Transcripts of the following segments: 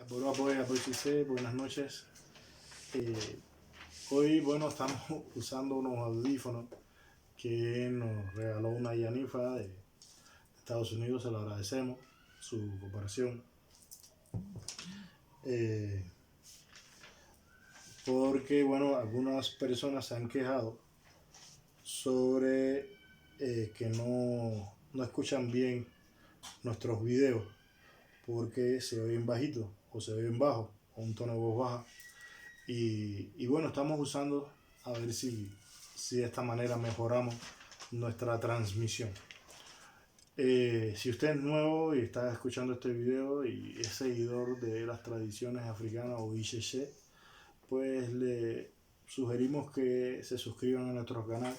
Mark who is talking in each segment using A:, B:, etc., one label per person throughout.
A: Bueno, pues, buenas noches. Eh, Hoy, bueno, estamos usando unos audífonos que nos regaló una Yanifa de Estados Unidos. Se lo agradecemos, su cooperación. Eh, Porque, bueno, algunas personas se han quejado sobre que no escuchan bien nuestros videos porque se oyen bajitos o se oyen bajos o un tono de voz baja. Y bueno, estamos usando a ver si de esta manera mejoramos nuestra transmisión. Si usted es nuevo y está escuchando este video y es seguidor de las tradiciones africanas o ICC, pues le sugerimos que se suscriban a nuestro canal,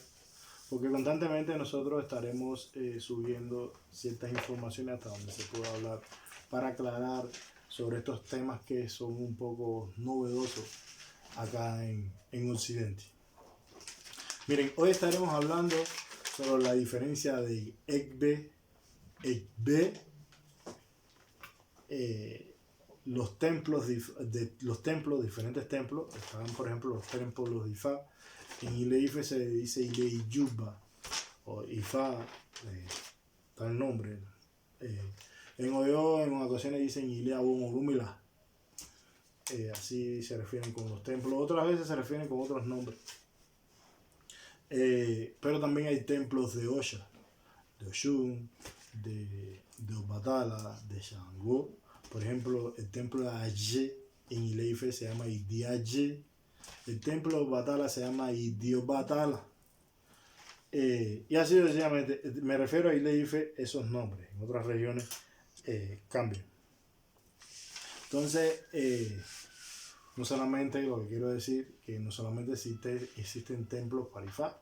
A: porque constantemente nosotros estaremos subiendo ciertas informaciones hasta donde se pueda hablar para aclarar sobre estos temas que son un poco novedosos acá en Occidente. Miren, hoy estaremos hablando sobre la diferencia de Ekbe, los templos, diferentes templos. Están, por ejemplo, los templos de Ifá. En Ile Ife se dice Ile Iyuba o Ifá, está el nombre. En Oyo en ocasiones dicen Ile Abun Orumila. Así se refieren con los templos. Otras veces se refieren con otros nombres. Pero también hay templos de Osha, de Oshun, de Obatala, de Shango. Por ejemplo, el templo de Aye en Ile Ife se llama Idiaye. El templo de Obatala se llama Idiobatala. Y así sencillamente, me refiero a Ile Ife, esos nombres. En otras regiones cambian. Entonces, no solamente lo que quiero decir, que no solamente existen templos para Ifá,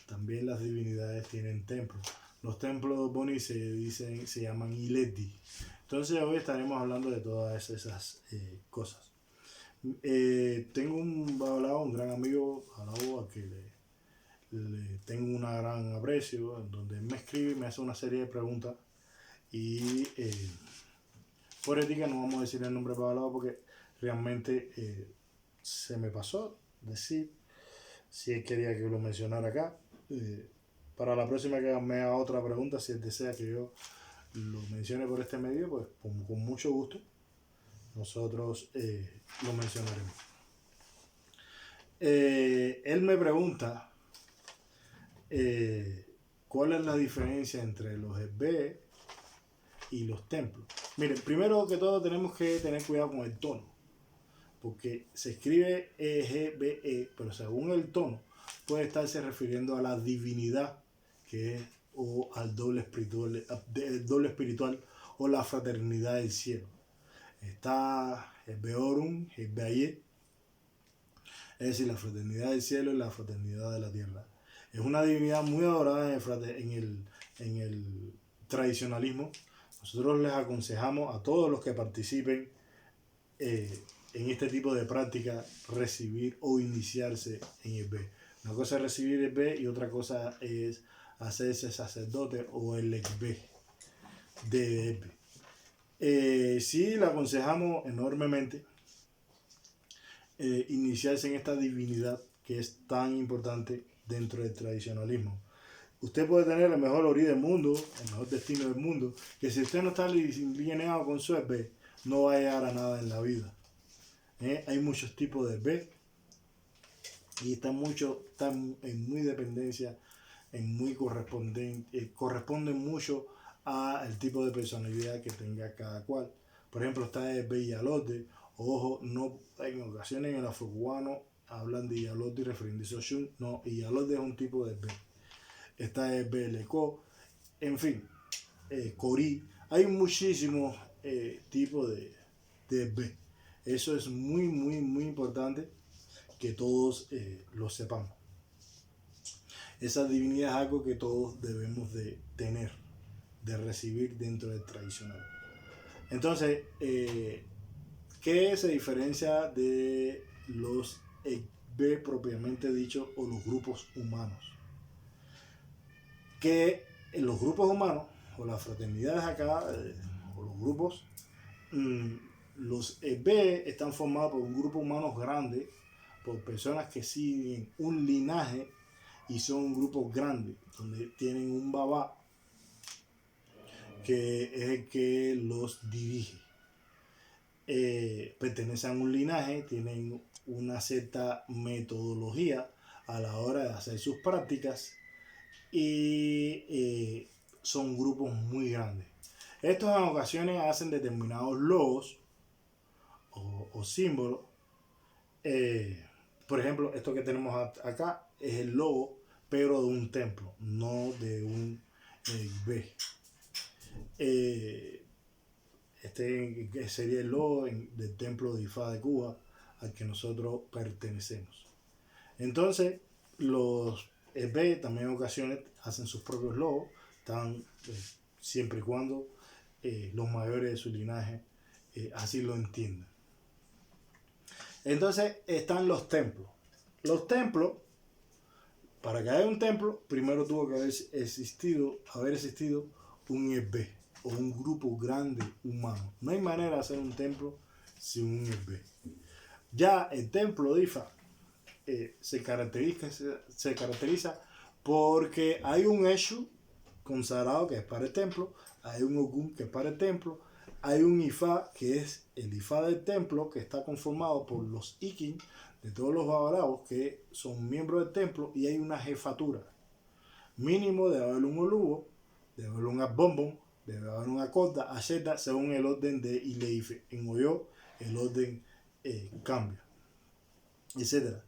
A: también las divinidades tienen templos. Los templos Boni se llaman Ileti. Entonces hoy estaremos hablando de todas esas cosas. Tengo un babalao, un gran amigo, a que le tengo un gran aprecio, en donde me escribe y me hace una serie de preguntas. Y por ética no vamos a decir el nombre babalao porque realmente se me pasó decir si él quería que lo mencionara acá. Para la próxima que me haga otra pregunta, si él desea que yo lo mencione por este medio, pues con mucho gusto nosotros lo mencionaremos. Él me pregunta cuál es la diferencia entre los Esbe y los templos. Miren, primero que todo tenemos que tener cuidado con el tono, porque se escribe EGBE, pero según el tono puede estarse refiriendo a la divinidad que es, o al doble espiritual o la fraternidad del cielo. Está el Beorum, el Beaye, es decir, la fraternidad del cielo y la fraternidad de la tierra. Es una divinidad muy adorada en el tradicionalismo. Nosotros les aconsejamos a todos los que participen en este tipo de práctica recibir o iniciarse en el B. Una cosa es recibir el B y otra cosa es hacerse sacerdote o el B de EB. Sí, le aconsejamos enormemente iniciarse en esta divinidad que es tan importante dentro del tradicionalismo. Usted puede tener el mejor ori del mundo, el mejor destino del mundo, que si usted no está alineado con su EB, no va a llegar a nada en la vida. Hay muchos tipos de B y están en muy dependencia, corresponden mucho al tipo de personalidad que tenga cada cual. Por ejemplo, está el B Yalote. Ojo, no, en ocasiones en el afrocubano hablan de Yalote y refiriéndose a Oshun. No, Yalote es un tipo de B. Está el B Leco, en fin, Corí. Hay muchísimos tipos de B. Eso es muy, muy, muy importante que todos lo sepamos. Esa divinidad es algo que todos debemos de tener, de recibir dentro del tradicional. Entonces, ¿qué se diferencia de los B propiamente dicho o los grupos humanos? Que en los grupos humanos o las fraternidades acá o los grupos Los EB están formados por un grupo humano grande, por personas que siguen un linaje y son un grupo grande, donde tienen un babá que es el que los dirige. Pertenecen a un linaje, tienen una cierta metodología a la hora de hacer sus prácticas y son grupos muy grandes. Estos en ocasiones hacen determinados logos o símbolos. Por ejemplo, esto que tenemos acá es el logo, pero de un templo, no de un B. Este sería el logo del templo de Ifá de Cuba al que nosotros pertenecemos. Entonces, los B también en ocasiones hacen sus propios logos, siempre y cuando los mayores de su linaje así lo entiendan. Entonces están los templos. Los templos, para que haya un templo, primero tuvo que haber existido un EB o un grupo grande humano. No hay manera de hacer un templo sin un EB. Ya el templo de Ifá se caracteriza porque hay un Eshu consagrado que es para el templo, hay un Ogún que es para el templo, hay un Ifá que es el Ifá del templo, que está conformado por los Ikin de todos los babalabos que son miembros del templo, y hay una jefatura. Mínimo debe haber un Olubo, debe haber un Abombón, debe haber un Acorda, Asheta, según el orden de Ileife. En Oyo el orden cambia, etc.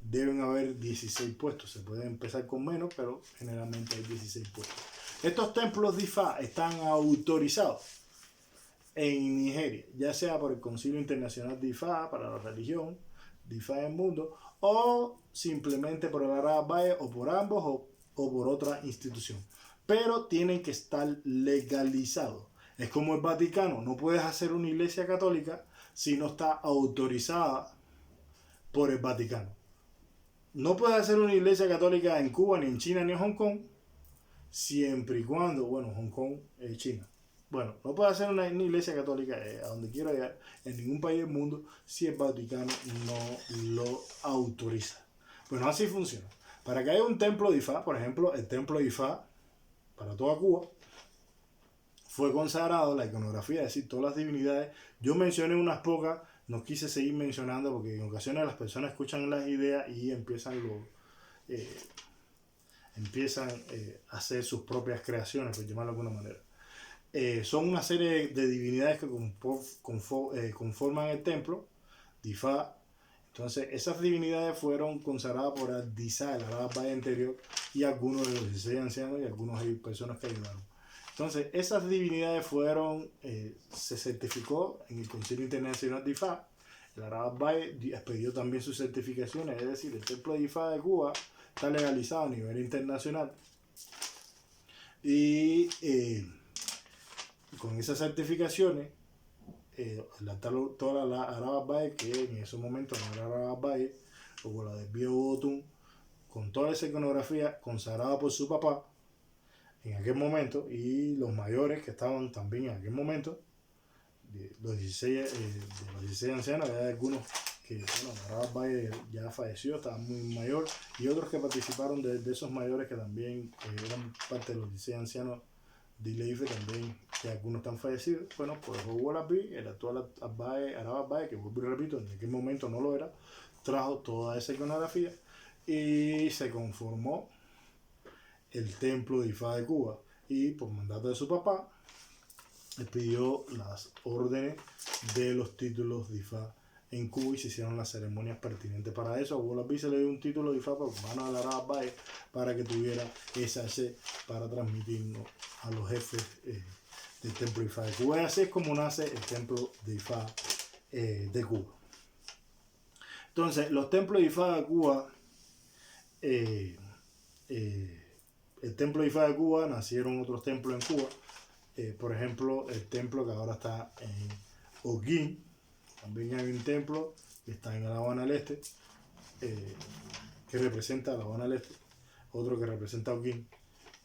A: Deben haber 16 puestos. Se puede empezar con menos, pero generalmente hay 16 puestos. Estos templos de Ifá están autorizados en Nigeria, ya sea por el Concilio Internacional de Ifá para la religión, de Ifá en el mundo, o simplemente por el Arab Baye, o por ambos, o por otra institución. Pero tienen que estar legalizados. Es como el Vaticano, no puedes hacer una iglesia católica si no está autorizada por el Vaticano. No puedes hacer una iglesia católica en Cuba, ni en China, ni en Hong Kong, siempre y cuando, bueno, Hong Kong es China. Bueno, no puedes hacer una iglesia católica a donde quiera llegar, en ningún país del mundo, si el Vaticano no lo autoriza. Bueno, así funciona. Para que haya un templo de Ifá, por ejemplo, el templo de Ifá, para toda Cuba, fue consagrado, la iconografía, es decir, todas las divinidades. Yo mencioné unas pocas, no quise seguir mencionando porque en ocasiones las personas escuchan las ideas y empiezan a hacer sus propias creaciones, por llamarlo de alguna manera. Son una serie de divinidades que conforman el templo de Ifá. Entonces, esas divinidades fueron consagradas por Al-Disa, el Arab Baye anterior, y algunos de los 16 ancianos y algunas personas que ayudaron. Entonces, esas divinidades se certificó en el Concilio Internacional de Ifá. El Arab Baye expidió también sus certificaciones, es decir, el templo de Ifá de Cuba está legalizado a nivel internacional. Y con esas certificaciones, toda la Arab Baye, que en esos momentos no era Arab Baye, o la de Bio Botún, con toda esa iconografía consagrada por su papá en aquel momento, y los mayores que estaban también en aquel momento, de los 16 ancianos, había algunos que, bueno, Arab Baye ya falleció, estaba muy mayor, y otros que participaron de esos mayores que también eran parte de los 16 ancianos de Ileife también, que algunos están fallecidos. Bueno, pues Hugo Labí, el actual Arab Baye, que vuelvo y repito, en aquel momento no lo era, trajo toda esa iconografía y se conformó el templo de Ifá de Cuba, y por mandato de su papá le pidió las órdenes de los títulos de Ifá en Cuba y se hicieron las ceremonias pertinentes para eso. A Hugo Labí se le dio un título de Ifá por mano de Arab Baye para que tuviera esa sed para transmitirnos a los jefes del templo de Ifá de Cuba. Y así es como nace el templo de Ifá de Cuba. Entonces, los templos de Ifá de Cuba, el templo de Ifá de Cuba, nacieron otros templos en Cuba. Por ejemplo, el templo que ahora está en Holguín. También hay un templo que está en La Habana del Este, que representa a La Habana del Este. Otro que representa a Holguín.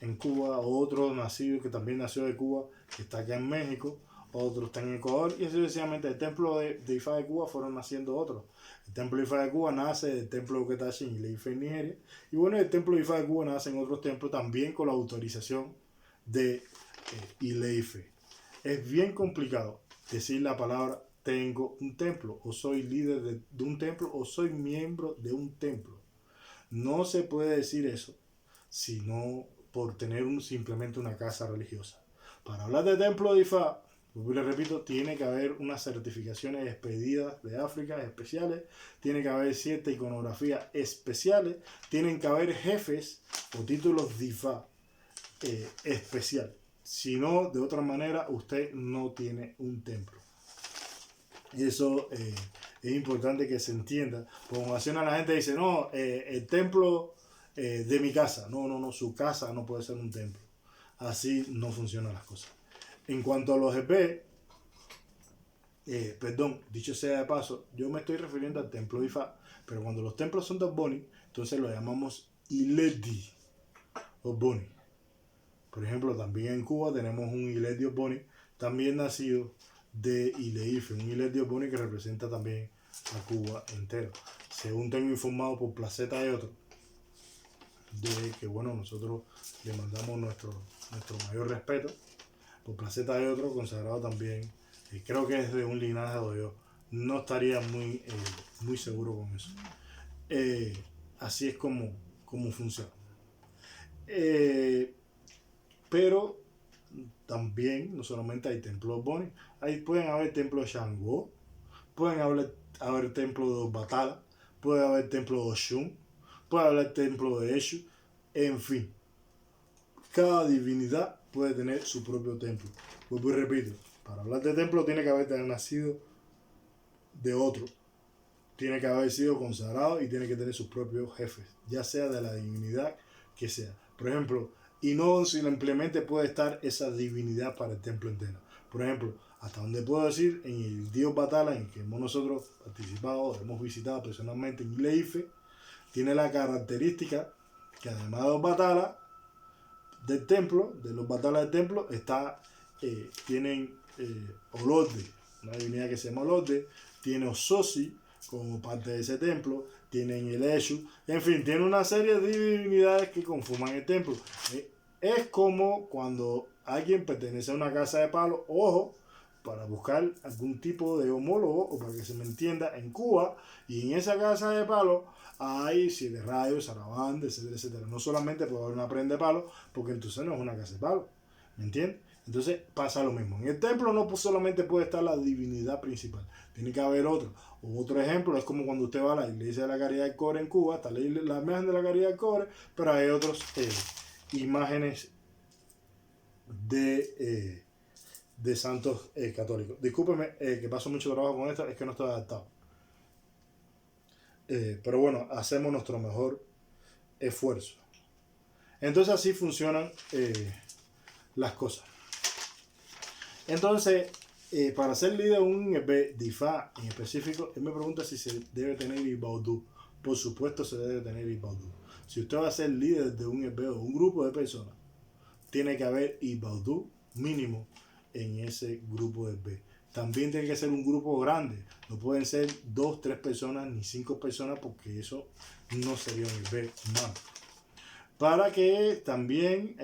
A: En Cuba, otro nacido que también nació de Cuba, que está acá en México. otros están en Ecuador, y así sucesivamente. El templo de Ifá de Cuba fueron naciendo otros. El templo de Ifá de Cuba nace del templo de Oketachi en Ile-Ife, en Nigeria. Y bueno, el templo de Ifá de Cuba nace en otros templos también con la autorización de Ile-Ife. Es bien complicado decir la palabra tengo un templo, o soy líder de un templo, o soy miembro de un templo. No se puede decir eso sino por tener simplemente una casa religiosa. Para hablar de templo de Ifá, les repito, tiene que haber unas certificaciones expedidas de África especiales, tiene que haber cierta iconografía especiales, tienen que haber jefes o títulos de Ifá especial. Si no, de otra manera, usted no tiene un templo. Eso es importante que se entienda. Por ocasión a la gente dice, no, el templo de mi casa. No, su casa no puede ser un templo. Así no funcionan las cosas. En cuanto a los EP, dicho sea de paso, yo me estoy refiriendo al templo de Ifá, pero cuando los templos son de Boni, entonces lo llamamos Iledi o Boni. Por ejemplo, también en Cuba tenemos un Iledi o Boni, también nacido de Ile-Ife, un Iledi o Boni que representa también a Cuba entero. Según tengo informado por Placeta y otros, de que bueno, nosotros le mandamos nuestro mayor respeto. Por Placeta de otro consagrado también, creo que es de un linaje de yo no estaría muy seguro con eso. Así es como funciona. Pero también no solamente hay templos Boni, pueden haber templos de Shango, pueden haber templos de Obatala, puede haber templos de Oshun, puede haber templos de Eshu, en fin. Cada divinidad puede tener su propio templo. Pues repito, para hablar de templo tiene que haber nacido de otro, tiene que haber sido consagrado y tiene que tener sus propios jefes, ya sea de la divinidad que sea. Por ejemplo, y no simplemente puede estar esa divinidad para el templo entero. Por ejemplo, hasta donde puedo decir, en el dios Batala, en que hemos nosotros participado, hemos visitado personalmente en Ile-Ife, tiene la característica que además de los Batala del templo, de los Batala del templo, tienen Olode, una divinidad que se llama Olode, tiene Ososi como parte de ese templo, tienen el Eshu, en fin, tiene una serie de divinidades que conforman el templo. Es como cuando alguien pertenece a una casa de palo, ojo, para buscar algún tipo de homólogo, o para que se me entienda, en Cuba, y en esa casa de palo hay siete rayos, Sarabande, etcétera, etcétera. No solamente puede haber una prenda de palo, porque entonces no es una casa de palo, ¿me entiendes? Entonces pasa lo mismo. En el templo no solamente puede estar la divinidad principal, tiene que haber otro. Otro ejemplo es como cuando usted va a la iglesia de la Caridad del Cobre en Cuba, está la imagen de la Caridad del Cobre, pero hay otras imágenes de santos católicos. Discúlpeme que paso mucho trabajo con esto, es que no estoy adaptado. Pero bueno, hacemos nuestro mejor esfuerzo. Entonces así funcionan las cosas. Entonces, para ser líder de un EP de Ifá en específico, él me pregunta si se debe tener Ibaudú. Por supuesto se debe tener Ibaudú. Si usted va a ser líder de un EP o un grupo de personas, tiene que haber Ibaudú mínimo en ese grupo de EP. También tiene que ser un grupo grande. No pueden ser 2, 3 personas ni 5 personas, porque eso no sería un EP humano. Para que también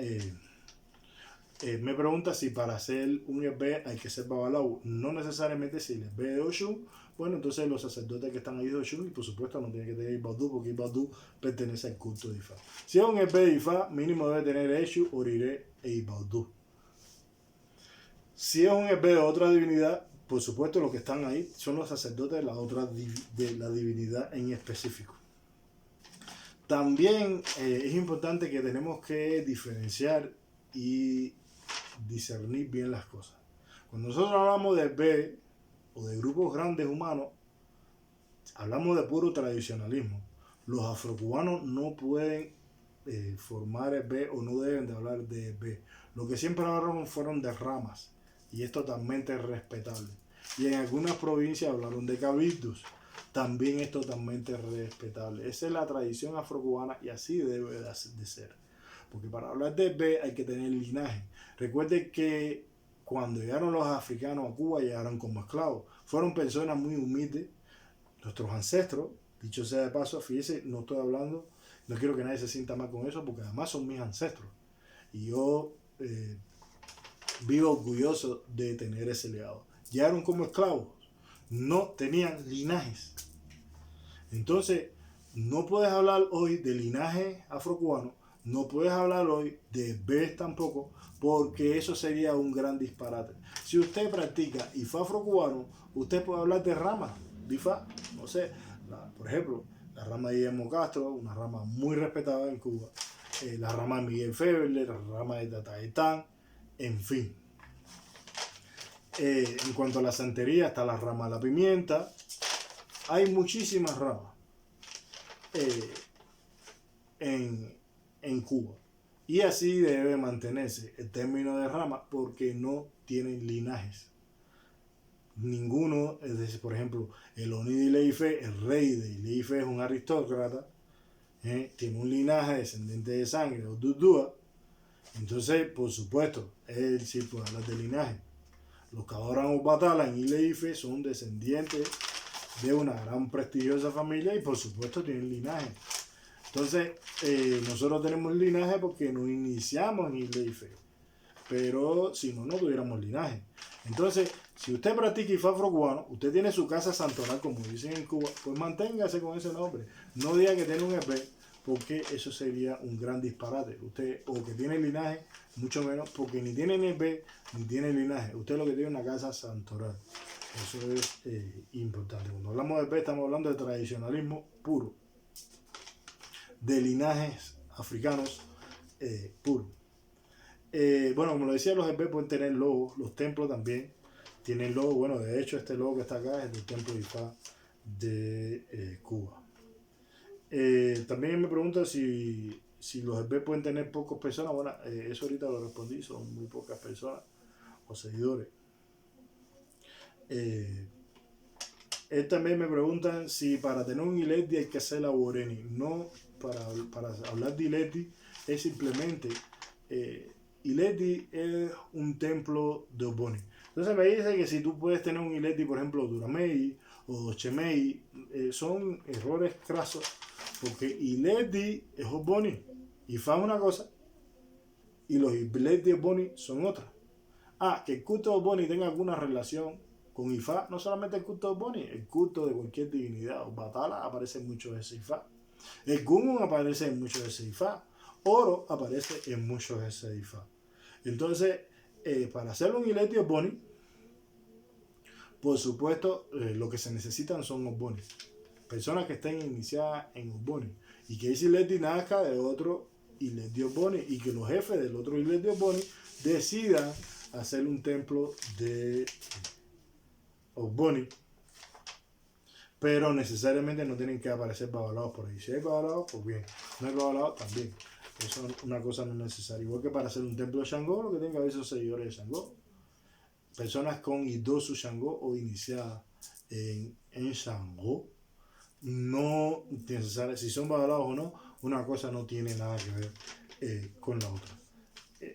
A: me pregunta si para hacer un EP hay que ser Babalau. No necesariamente. Si el EP de Oshun, bueno, entonces los sacerdotes que están ahí de Oshun, y por supuesto no tiene que tener Ibaudú, porque Ibaudú pertenece al culto de Ifá. Si es un EP de Ifá, mínimo debe tener Eshu, Orire e Ibaudú. Si es un EP de otra divinidad, por supuesto los que están ahí son los sacerdotes de la divinidad en específico. También es importante que tenemos que diferenciar y discernir bien las cosas. Cuando nosotros hablamos de EP o de grupos grandes humanos, hablamos de puro tradicionalismo. Los afrocubanos no pueden formar EP, o no deben de hablar de EP. Lo que siempre hablaron fueron de ramas, y es totalmente respetable. Y en algunas provincias hablaron de cabildos, también es totalmente respetable. Esa es la tradición afrocubana y así debe de ser. Porque para hablar de EP hay que tener linaje. Recuerde que cuando llegaron los africanos a Cuba, llegaron como esclavos. Fueron personas muy humildes, nuestros ancestros, dicho sea de paso, fíjese, no estoy hablando, no quiero que nadie se sienta mal con eso, porque además son mis ancestros. Y yo vivo orgulloso de tener ese legado. Llegaron como esclavos, no tenían linajes. Entonces, no puedes hablar hoy de linaje afrocubano, no puedes hablar hoy de Bes tampoco, porque eso sería un gran disparate. Si usted practica IFA afrocubano, usted puede hablar de ramas de IFA, no sé, por ejemplo, la rama de Guillermo Castro, una rama muy respetada en Cuba, la rama de Miguel Feble, la rama de Tata Etán, en fin. En cuanto a la santería, está la rama de la pimienta, hay muchísimas ramas en Cuba. Y así debe mantenerse el término de rama porque no tienen linajes. Ninguno, es decir, por ejemplo, el Oni de Ileife, el rey de Ileife es un aristócrata, tiene un linaje descendiente de sangre, Odudua. Entonces, por supuesto, él sí puede hablar de linaje. Los Kadoran Batala en Ileife son descendientes de una gran prestigiosa familia y por supuesto tienen linaje. Entonces, nosotros tenemos linaje porque nos iniciamos en Ileife, pero si no, no tuviéramos linaje. Entonces, si usted practica IFA afrocubano, usted tiene su casa santonal, como dicen en Cuba, pues manténgase con ese nombre. No diga que tiene un EP, porque eso sería un gran disparate. Usted, o que tiene linaje, mucho menos, porque ni tiene EP, ni tiene linaje. Usted lo que tiene es una casa santoral. Eso es importante. Cuando hablamos de EP, estamos hablando de tradicionalismo puro, de linajes africanos puros. Bueno, como lo decía, los EP pueden tener logos, los templos también tienen logos. Bueno, de hecho, este logo que está acá es del templo de Ifá de Cuba. También me preguntan si los EP pueden tener pocas personas. Bueno, eso ahorita lo respondí, son muy pocas personas o seguidores. También me preguntan si para tener un Ileti hay que hacer la Boreni. No, para hablar de Ileti es simplemente Ileti es un templo de Oboni. Entonces me dice que si tú puedes tener un Ileti, por ejemplo, Duramei o Chemei, son errores crasos, porque Ileti es Oboni. Ifá es una cosa y los Ileti Oboni son otra. Que el culto de Oboni tenga alguna relación con Ifá, no solamente el culto de Oboni, el culto de cualquier divinidad. Batala aparece en muchos de ese Ifá. El Gumun aparece en muchos de ese Ifá. Oro aparece en muchos de ese Ifá. Entonces, para hacer un Ileti Oboni, por supuesto, lo que se necesitan son Oboni. Personas que estén iniciadas en Oboni. Y que ese Ileti nazca de otro Ileti Oboni. Y que los jefes del otro Ileti Oboni decidan hacer un templo de Oboni, pero necesariamente no tienen que aparecer babalaos por ahí. Si hay babalaos, pues bien. No hay babalaos, también. Eso es una cosa no necesaria. Igual que para hacer un templo de Shango, lo que tenga que esos seguidores de Shango. Personas con Idosu Shango o iniciadas en Shango, no necesariamente, si son babalaos o no, una cosa no tiene nada que ver con la otra.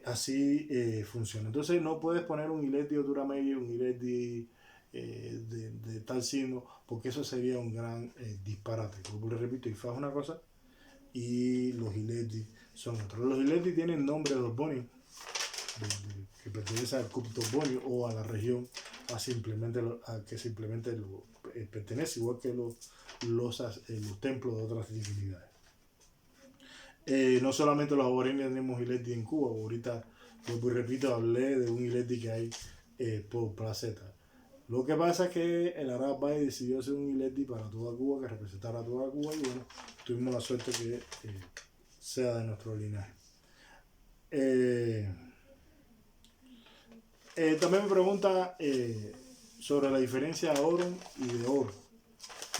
A: Así funciona. Entonces no puedes poner un Ileti de Duramei, un Ileti de tal signo, porque eso sería un gran disparate. Como les repito, Ifá es una cosa y los Ileti son otros. Los Ileti tienen nombre de Oboni, que pertenece al culto Oboni o a la región a que simplemente pertenece, igual que los templos de otras divinidades. No solamente los aborígenes tenemos Ileti en Cuba, ahorita, vuelvo y repito, hablé de un Ileti que hay por Placeta. Lo que pasa es que el Arab Bay decidió hacer un Ileti para toda Cuba, que representara a toda Cuba, y bueno, tuvimos la suerte que sea de nuestro linaje. También me pregunta sobre la diferencia de Orun y de Oro.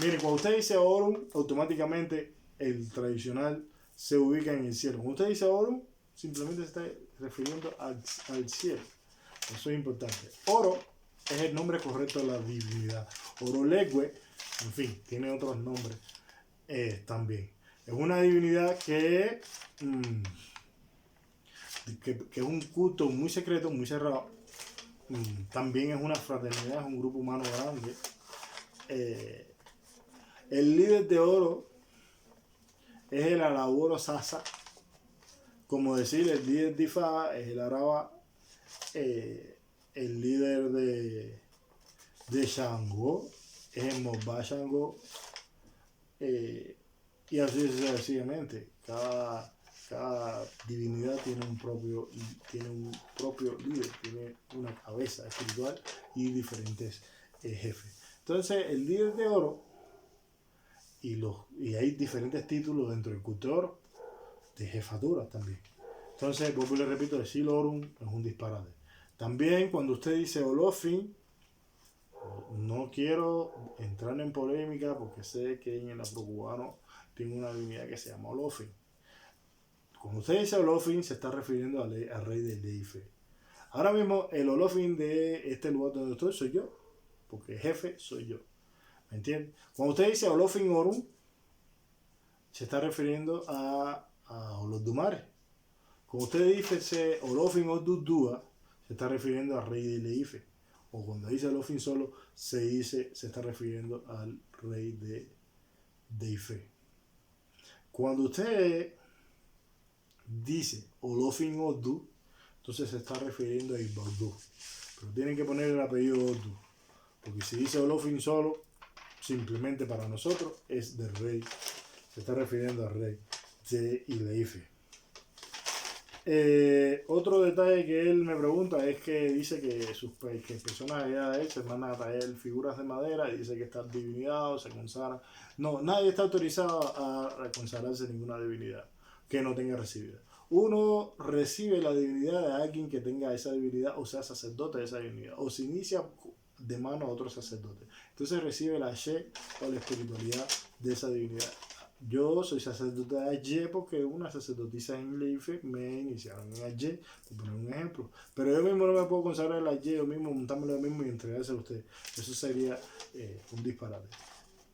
A: Miren, cuando usted dice Orun, automáticamente el tradicional se ubica en el cielo. Cuando usted dice Oro, simplemente se está refiriendo al cielo. Eso es importante. Oro es el nombre correcto de la divinidad. Orolegüe, en fin, tiene otros nombres también. Es una divinidad que es un culto muy secreto, muy cerrado, también es una fraternidad, es un grupo humano grande. El líder de oro es el Alaboro Sasa, como decir, el líder de Ifá es el Araba, el líder de Shango es el Mobá Shango, y así sucesivamente. Cada divinidad tiene un propio líder, tiene una cabeza espiritual y diferentes jefes. Entonces, el líder de oro, y hay diferentes títulos dentro del culto de oro, de jefaturas también. Entonces, vuelvo y le repito, decir Orum es un disparate. También cuando usted dice Olofin, no quiero entrar en polémica porque sé que en el afrocubano tiene una divinidad que se llama Olofin. Cuando usted dice Olofin, se está refiriendo al rey del Ife. Ahora mismo, el Olofin de este lugar donde estoy soy yo, porque el jefe soy yo. ¿Me entiende? Cuando usted dice Olofin Orum, se está refiriendo a Olodumare. Cuando usted dice Olofin Odudua, se está refiriendo al rey de Ife. O cuando dice Olofin solo, se está refiriendo al rey de Ife. Cuando usted dice Olofin Odu, entonces se está refiriendo a Ibaudu. Pero tienen que poner el apellido Odu. Porque si dice Olofin solo, simplemente para nosotros es del rey. Se está refiriendo al rey de Ileife. Otro detalle que él me pregunta es que dice que personas allá de él se mandan a traer figuras de madera y dice que están divinidades, se consagran. No, nadie está autorizado a consagrarse ninguna divinidad que no tenga recibida. Uno recibe la divinidad de alguien que tenga esa divinidad o sea sacerdote de esa divinidad o se inicia de mano a otro sacerdote. Entonces recibe la She o la espiritualidad de esa divinidad. Yo soy sacerdote de Aye porque una sacerdotisa en Leife me iniciaron en Aye, por poner un ejemplo. Pero yo mismo no me puedo consagrar el Aye, yo mismo montármelo yo mismo y entregárselo a usted. Eso sería un disparate.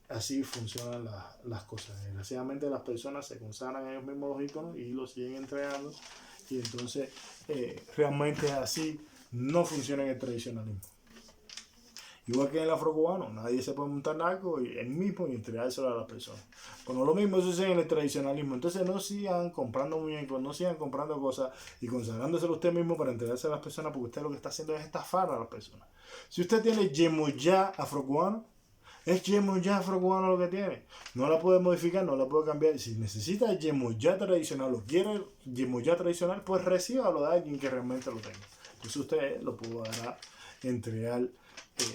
A: Así funcionan las cosas. Desgraciadamente las personas se consagran a ellos mismos los iconos y los siguen entregando. Y entonces realmente así no funciona en el tradicionalismo. Igual que en el afrocubano, nadie se puede montar algo y él mismo y entregárselo a las personas. Bueno, lo mismo sucede en el tradicionalismo. Entonces no sigan comprando muñecos, no sigan comprando cosas y consagrándoselo usted mismo para entregárselo a las personas porque usted lo que está haciendo es estafar a las personas. Si usted tiene Yemoyá afrocubano, es Yemoyá afrocubano lo que tiene. No la puede modificar, no la puede cambiar. Si necesita Yemoyá tradicional o quiere Yemoyá tradicional, pues recíbalo de alguien que realmente lo tenga. Entonces usted lo podrá entregar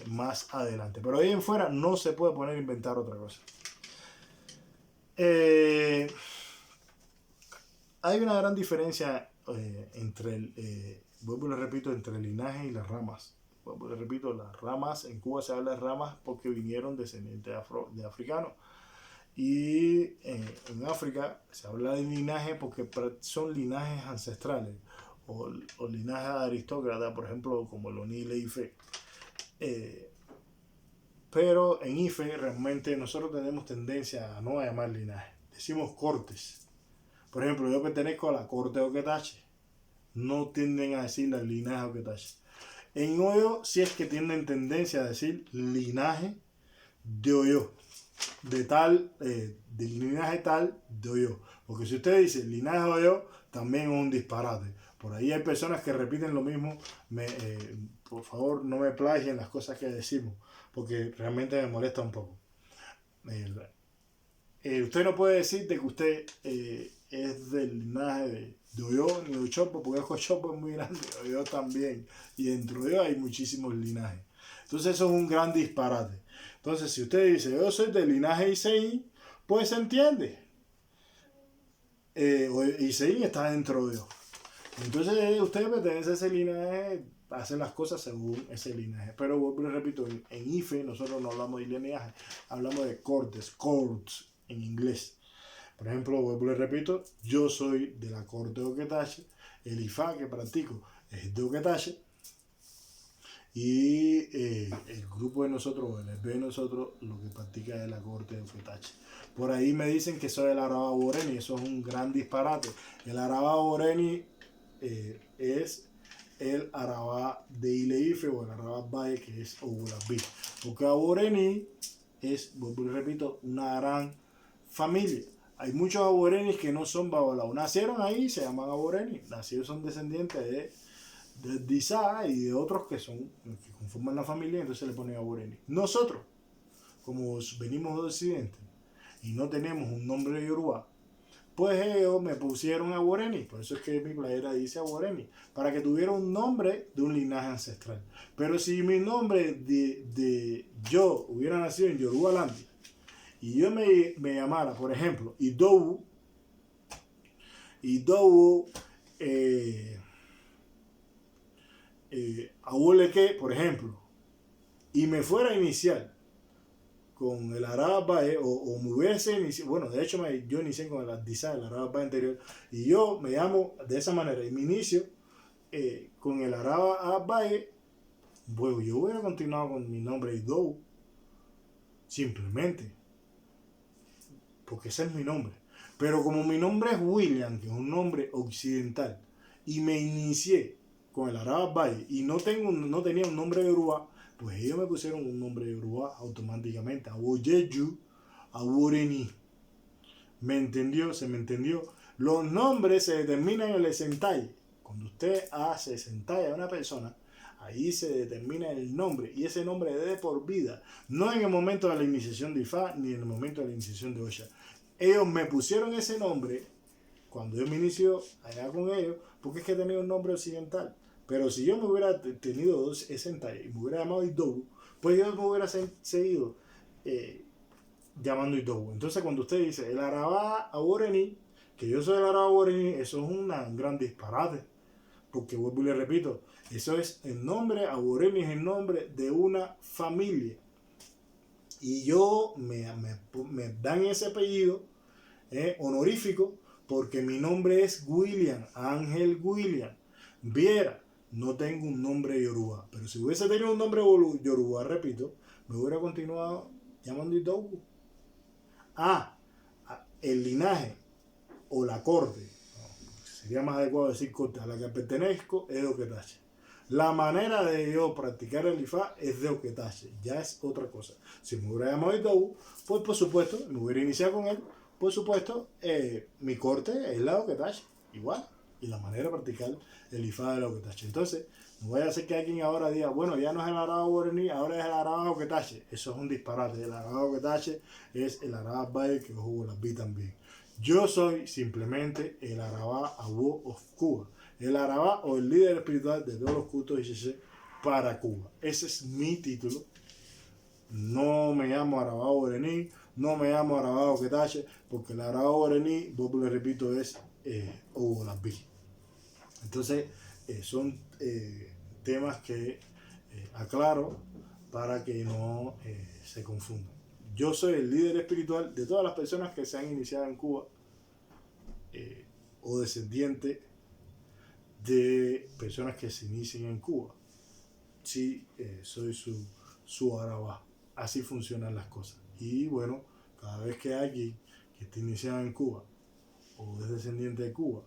A: más adelante. Pero ahí en fuera no se puede poner a inventar otra cosa. Hay una gran diferencia entre vuelvo y le repito, entre el linaje y las ramas. Vuelvo y le repito, las ramas, en Cuba se habla de ramas porque vinieron descendientes de africanos. Y en África se habla de linaje porque son linajes ancestrales o linajes aristócratas, por ejemplo, como el Oni Leife. Pero en Ife realmente nosotros tenemos tendencia a no llamar linaje, decimos cortes. Por ejemplo, yo pertenezco a la corte de Oquetache, no tienden a decir la linaje Oquetache. En Oyo sí es que tienen tendencia a decir linaje de Oyo, de linaje tal de Oyo. Porque si usted dice linaje de Oyo, también es un disparate. Por ahí hay personas que repiten lo mismo. Por favor, no me plagien las cosas que decimos, porque realmente me molesta un poco. Usted no puede decir de que usted es del linaje de Oyo ni de Ochopo, porque Ochopo es muy grande, Oyo también. Y dentro de Oyo hay muchísimos linajes. Entonces eso es un gran disparate. Entonces si usted dice yo soy del linaje Iseín, pues se entiende. Iseín está dentro de Oyo. Entonces usted pertenece a ese linaje, hacen las cosas según ese linaje. Pero vuelvo y repito, en Ife nosotros no hablamos de linaje, hablamos de cortes, courts en inglés. Por ejemplo, vuelvo y repito, yo soy de la corte de Oquetache, el Ifá que practico es de Oquetache y el grupo de nosotros, el EB de nosotros, lo que practica es la corte de Oquetache. Por ahí me dicen que soy el Araba Boreni, eso es un gran disparate. El Araba Boreni es el Arabá de Ileife o el Arabá Valle, que es Obolabí. Porque Aborení es, vuelvo y repito, una gran familia. Hay muchos aborenis que no son babalaos. Nacieron ahí, se llaman aborenis. Nacieron, son descendientes de Dizá y de otros que son que conforman la familia, entonces le ponen aborenis. Nosotros, como venimos de Occidente y no tenemos un nombre de Yoruba, pues ellos me pusieron Aboreni, por eso es que mi playera dice Aboreni, para que tuviera un nombre de un linaje ancestral. Pero si mi nombre de yo hubiera nacido en Yorubalandia y yo me llamara, por ejemplo, Idowu, Awoleke, por ejemplo, y me fuera a iniciar con el Araba o me hubiese iniciado, bueno, de hecho yo inicié con el design, el Araba anterior, y yo me llamo de esa manera, y mi inicio con el Araba Bae, bueno, yo hubiera continuado con mi nombre Idou, simplemente, porque ese es mi nombre. Pero como mi nombre es William, que es un nombre occidental, y me inicié con el Araba Bae y no tenía un nombre de Yoruba, pues ellos me pusieron un nombre de Yoruba automáticamente. Awoyeju, Aworeni. ¿Me entendió? ¿Se me entendió? Los nombres se determinan en el sentai. Cuando usted hace sentai a una persona, ahí se determina el nombre. Y ese nombre es de por vida. No en el momento de la iniciación de Ifa, ni en el momento de la iniciación de Osha. Ellos me pusieron ese nombre cuando yo me inicio allá con ellos, porque es que tenía un nombre occidental. Pero si yo me hubiera tenido ese sentai y me hubiera llamado Idowu, pues yo me hubiera seguido llamando Idowu. Entonces cuando usted dice el Arabá Aborení, que yo soy el Arabá Aborení, eso es un gran disparate. Porque vuelvo y le repito, eso es el nombre, Aborení es el nombre de una familia. Y yo me dan ese apellido honorífico porque mi nombre es William, Ángel William Viera. No tengo un nombre yoruba, pero si hubiese tenido un nombre yoruba, repito, me hubiera continuado llamando Idowu. El linaje o la corte, sería más adecuado decir corte, a la que pertenezco es de Oketache. La manera de yo practicar el Ifá es de Oketache, ya es otra cosa. Si me hubiera llamado Idowu, pues por supuesto, me hubiera iniciado con él, por supuesto, mi corte es la de Oketache, igual. Y la manera de practicar el Ifá de la Oketache. Entonces, no vaya a ser que alguien ahora diga, bueno, ya no es el Araba Borení, ahora es el Araba Oketache. Eso es un disparate. El Araba Oketache es el Araba Baye que jugó las vi también. Yo soy simplemente el Araba Awo of Cuba. El Araba o el líder espiritual de todos los cultos ICC para Cuba. Ese es mi título. No me llamo Araba Borení, no me llamo Araba Oketache, porque el Araba Borení, vuelvo y le repito, es Hugo las vi. Entonces, son temas que aclaro para que no se confundan. Yo soy el líder espiritual de todas las personas que se han iniciado en Cuba o descendiente de personas que se inician en Cuba. Sí, soy su Arabá. Así funcionan las cosas. Y bueno, cada vez que alguien que está iniciado en Cuba o es descendiente de Cuba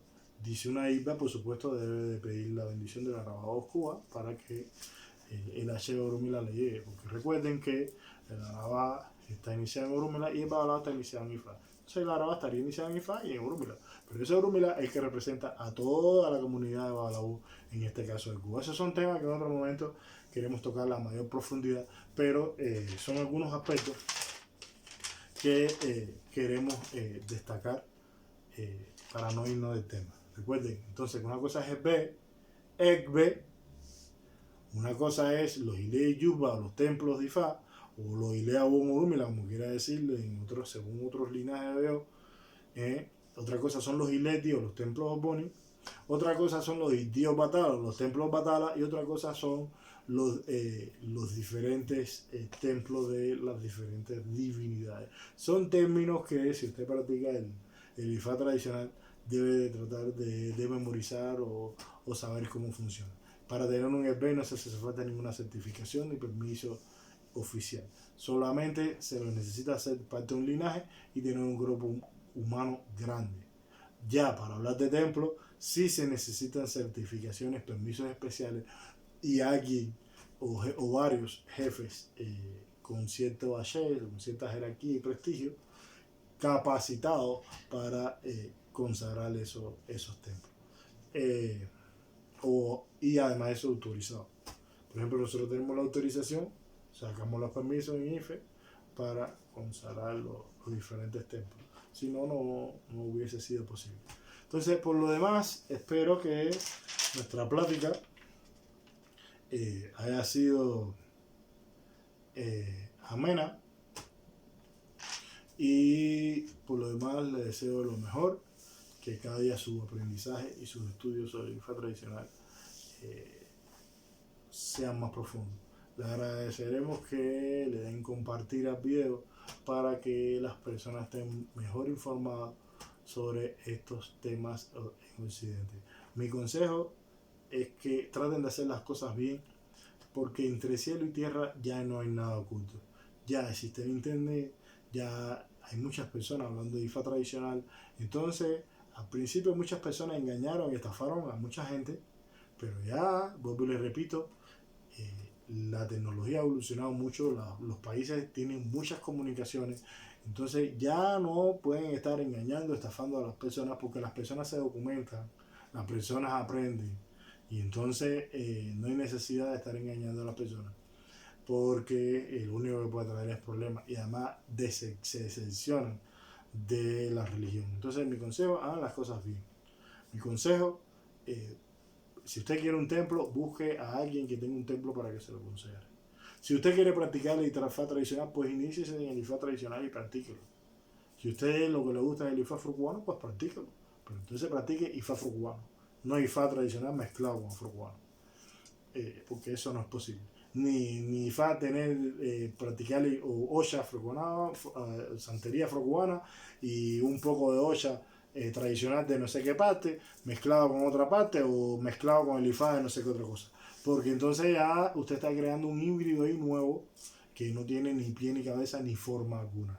A: dice una isla, por supuesto debe de pedir la bendición de la Arabá Cuba para que el H de Oromila le llegue, porque recuerden que el Arabá está iniciado en Oromila y el Babalao está iniciado en Ifá. Entonces el Arabá estaría iniciado en Ifá y en Oromila, pero ese Oromila es el que representa a toda la comunidad de Babalao, en este caso de Cuba. Esos son temas que en otro momento queremos tocar a mayor profundidad, pero son algunos aspectos que queremos destacar para no irnos del tema. Recuerden, entonces, una cosa es Ekbe, una cosa es los Ile Yuba, los templos de Ifá, o los Ile Abon Orumila, como quiera decirle, según otros linajes de otra cosa son los Ileti o los templos Oboni, otra cosa son los Itios Batala, los templos Batala, y otra cosa son los diferentes templos de las diferentes divinidades. Son términos que si usted practica el Ifá tradicional, debe de tratar de memorizar o saber cómo funciona. Para tener un EB no se hace falta ninguna certificación ni permiso oficial. Solamente se lo necesita ser parte de un linaje y tener un grupo humano grande. Ya para hablar de templo, Si se necesitan certificaciones, permisos especiales y alguien o varios jefes con cierto bachel, con cierta jerarquía y prestigio, capacitados para consagrar esos templos. Y además eso autorizado. Por ejemplo, nosotros tenemos la autorización, sacamos los permisos en IFE para consagrar los diferentes templos. Si no, no hubiese sido posible. Entonces, por lo demás, espero que nuestra plática haya sido amena, y por lo demás le deseo lo mejor, que cada día su aprendizaje y sus estudios sobre el IFA tradicional sean más profundos. Le agradeceremos que le den compartir al video para que las personas estén mejor informadas sobre estos temas en Occidente. Mi consejo es que traten de hacer las cosas bien, porque entre cielo y tierra ya no hay nada oculto. Ya existe el internet, ya hay muchas personas hablando de IFA tradicional. Entonces, al principio muchas personas engañaron y estafaron a mucha gente, pero ya, vuelvo y les repito, la tecnología ha evolucionado mucho, los países tienen muchas comunicaciones, entonces ya no pueden estar engañando, estafando a las personas, porque las personas se documentan, las personas aprenden, y entonces no hay necesidad de estar engañando a las personas, porque lo único que puede traer es problemas, y además se decepcionan de la religión. Entonces mi consejo, hagan las cosas bien. Mi consejo, si usted quiere un templo, busque a alguien que tenga un templo para que se lo consagre. Si usted quiere practicar el IFA tradicional, pues iníciese en el IFA tradicional y practíquelo. Si usted lo que le gusta es el IFA afrocubano, pues practíquelo. Pero entonces practique IFA afrocubano, no IFA tradicional mezclado con afrocubano. Porque eso no es posible. Ni IFA tener, practicar o Osha afrocubana, santería afrocubana y un poco de Osha tradicional de no sé qué parte, mezclado con otra parte o mezclado con el IFA de no sé qué otra cosa. Porque entonces ya usted está creando un híbrido ahí nuevo que no tiene ni pie ni cabeza ni forma alguna.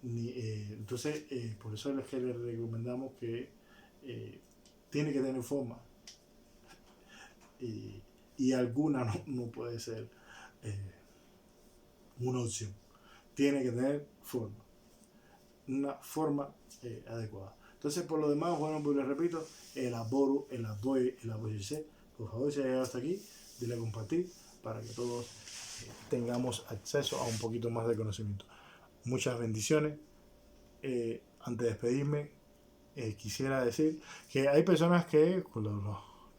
A: Entonces, por eso es que le recomendamos que tiene que tener forma. Y alguna no puede ser una opción. Tiene que tener forma. Una forma adecuada. Entonces, por lo demás, bueno, pues les repito, el aboru, el apoyo, el apoyarse. Por favor, si ha llegado hasta aquí, dile a compartir para que todos tengamos acceso a un poquito más de conocimiento. Muchas bendiciones. Antes de despedirme, quisiera decir que hay personas que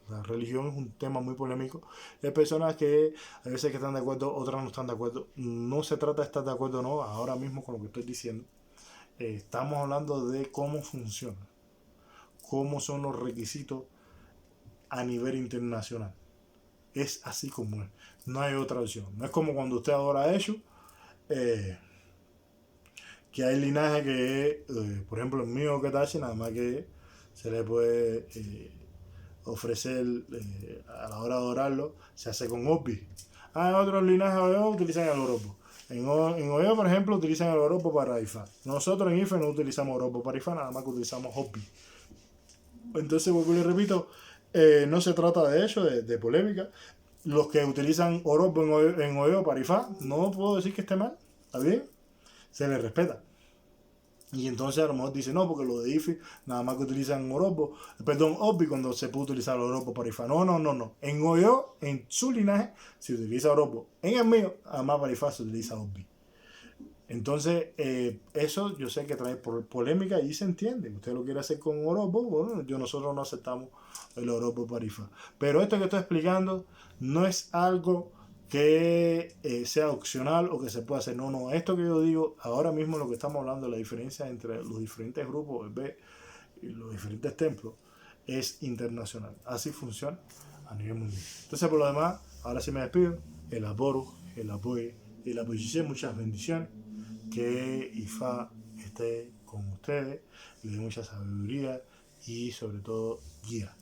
A: la religión es un tema muy polémico. Hay personas que a veces que están de acuerdo, otras no están de acuerdo. No se trata de estar de acuerdo o no ahora mismo con lo que estoy diciendo. Estamos hablando de cómo funciona, cómo son los requisitos a nivel internacional. Es así como es. No hay otra opción. No es como cuando usted adora a ellos, que hay linaje que, por ejemplo, el mío que tache, nada más que se le puede ofrecer a la hora de adorarlo, se hace con Obi. En otros linajes utilizan el oropo. En Oyo, por ejemplo, utilizan el oropo para IFA. Nosotros en IFA no utilizamos oropo para IFA, nada más que utilizamos Obi. Entonces, vuelvo y repito, no se trata de eso, de polémica. Los que utilizan oropo en Oyo para IFA, no puedo decir que esté mal, ¿está bien? Se les respeta. Y entonces a lo mejor dice, no, porque lo de IFI nada más que utilizan oropo, perdón, Obi cuando se puede utilizar el oropo para IFA. No. En Oyo, en su linaje, se utiliza oropo. En el mío, además para IFA se utiliza Obi. Entonces, eso yo sé que trae polémica y se entiende. Usted lo quiere hacer con oropo, bueno, nosotros no aceptamos el oropo para IFA. Pero esto que estoy explicando no es algo que sea opcional o que se pueda hacer. No, esto que yo digo, ahora mismo lo que estamos hablando, la diferencia entre los diferentes grupos B y los diferentes templos, es internacional. Así funciona a nivel mundial. Entonces, por lo demás, ahora sí me despido. El aboru, el apoyo, el apoyo, muchas bendiciones. Que IFA esté con ustedes, le dé mucha sabiduría y sobre todo guía.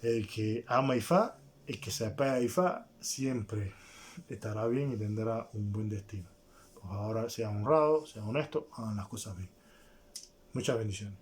A: El que ama IFA, el que se apega a IFA, siempre estará bien y tendrá un buen destino. Pues ahora sean honrados, sean honestos, hagan las cosas bien. Muchas bendiciones.